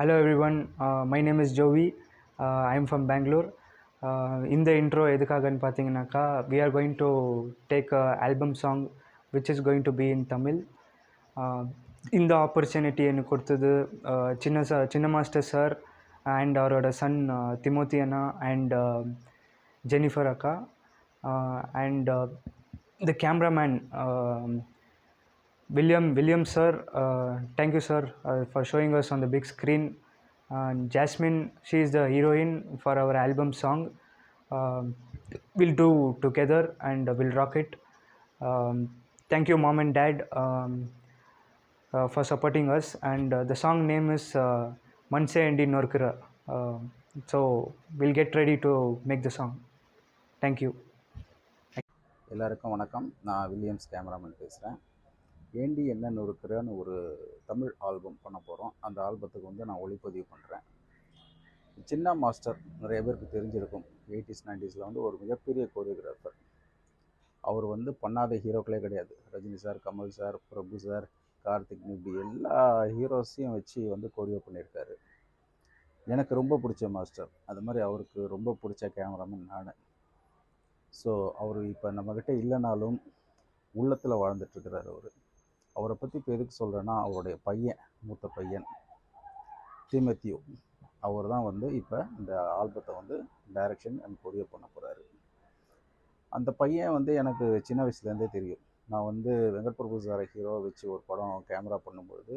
Hello everyone, my name is Jovi. I am from Bangalore. In the intro, எதுக்காகன்னு பார்த்தீங்கன்னாக்கா we are going to take a album song which is going to be in Tamil. இந்த opportunity எனக்கு கொடுத்தது சின்ன master sir and அவரோட son Timothy அண்ணா and Jennifer அக்கா and the cameraman William sir, thank you sir for showing us on the big screen. Jasmine, she is the heroine for our album song. We'll do together and we'll rock it. Thank you mom and dad for supporting us, and the song name is Manse Endi Norkura. So we'll get ready to make the song. Thank you. எல்லாருக்கும் வணக்கம். நான் Williams cameraman பேசுகிறேன். ஏண்டி என்ன நொறுக்குறன்னு ஒரு Tamil album பண்ண போகிறோம். அந்த ஆல்பத்துக்கு நான் ஒளிப்பதிவு பண்ணுறேன். சின்ன மாஸ்டர் நிறைய பேருக்கு தெரிஞ்சிருக்கும். 80s 90s ஒரு மிகப்பெரிய கோரியோகிராஃபர். அவர் பண்ணாத ஹீரோக்களே கிடையாது. ரஜினி சார், கமல் சார், பிரபு சார், கார்த்திக், இப்படி எல்லா ஹீரோஸையும் வச்சு கோரியோ பண்ணியிருக்காரு. எனக்கு ரொம்ப பிடிச்ச மாஸ்டர். அது மாதிரி அவருக்கு ரொம்ப பிடிச்ச கேமராமேன் நான். ஸோ அவர் இப்போ நம்மக்கிட்ட இல்லைனாலும் உள்ளத்தில் வாழ்ந்துட்டுருக்கிறார். அவரை பற்றி இப்போ எதுக்கு சொல்கிறேன்னா, அவருடைய பையன், மூத்த பையன் திமோத்தியோ, அவர் தான் இப்போ இந்த ஆல்பத்தை டைரக்ஷன் அண்ட் கொரியோ பண்ண போகிறாரு. அந்த பையன் எனக்கு சின்ன வயசுலேருந்தே தெரியும். நான் வெங்கட் பிரபு சாரை ஹீரோவை வச்சு ஒரு படம் கேமரா பண்ணும்பொழுது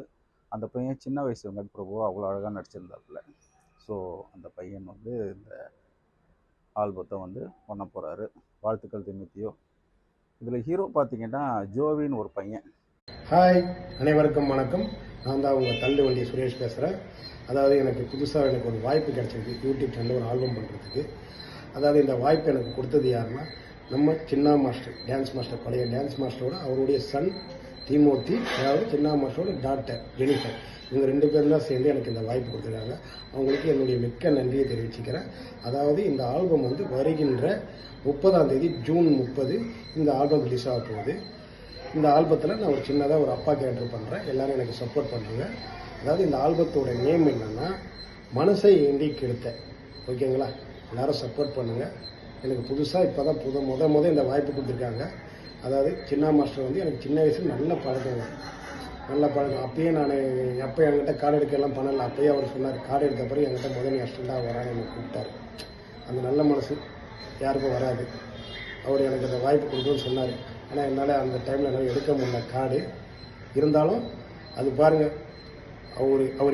அந்த பையன் சின்ன வயசு வெங்கட் பிரபுவை அவ்வளோ அழகாக நடிச்சிருந்தாப்புல. ஸோ அந்த பையன் இந்த ஆல்பத்தை பண்ண போகிறாரு. வாழ்த்துக்கள் திமோத்தியோ. இதில் ஹீரோ பார்த்தீங்கன்னா ஜோவின்னு ஒரு பையன். ஹாய், அனைவருக்கும் வணக்கம். நான் தான் உங்கள் தள்ளு வண்டி சுரேஷ் பேசுகிறேன். அதாவது எனக்கு புதுசாக ஒரு வாய்ப்பு கிடச்சிருக்கு யூடியூப் சேனலில் ஒரு ஆல்பம் பண்ணுறதுக்கு. அதாவது இந்த வாய்ப்பு எனக்கு கொடுத்தது யாருன்னா, நம்ம சின்ன மாஸ்டர், டான்ஸ் மாஸ்டர், பழைய டான்ஸ் மாஸ்டரோட அவருடைய சன் திமோத்தி, அதாவது சின்ன மாஸ்டரோட டாக்டர் ஜெனிஃபர், இவங்க 2 பேரும் தான் சேர்ந்து எனக்கு இந்த வாய்ப்பு கொடுத்துருக்காங்க. அவங்களுக்கு என்னுடைய மிக்க நன்றியை தெரிவிச்சுக்கிறேன். அதாவது இந்த ஆல்பம் வருகின்ற 30ஆம் தேதி ஜூன் 30 இந்த ஆல்பம் ரிலீஸ் ஆக போகுது. இந்த ஆல்பத்தில் நான் ஒரு சின்னதாக ஒரு அப்பா கேரக்டர் பண்ணுறேன். எல்லாரும் எனக்கு சப்போர்ட் பண்ணுங்க. அதாவது இந்த ஆல்பத்தோட நேம் என்னன்னா, மனசை ஏந்தி கெடுத்த. ஓகேங்களா? எல்லாரும் சப்போர்ட் பண்ணுங்க. எனக்கு புதுசாக இப்போ தான் முத இந்த வாய்ப்பு கொடுத்துருக்காங்க. அதாவது சின்ன மாஸ்டர் எனக்கு சின்ன வயசுல நல்ல பழக்கம். அப்பயே நான் அப்போ என்கிட்ட கார்டு எடுக்கலாம் பண்ணல. அப்பயே அவர் சொன்னார், கார்டு எடுத்த பிறகு என்கிட்ட முதல் அசிஸ்டண்டாக வரான்னு எனக்கு கூப்பிட்டாரு. அந்த நல்ல மனசு யாருக்கும் வராது. அவர் எனக்கு அந்த வாய்ப்பு கொடுக்குன்னு சொன்னார். ஆனால் என்னால் அந்த டைமில் என்னால் எடுக்க முடியல கார்டு. இருந்தாலும் அது பாருங்கள், அவர்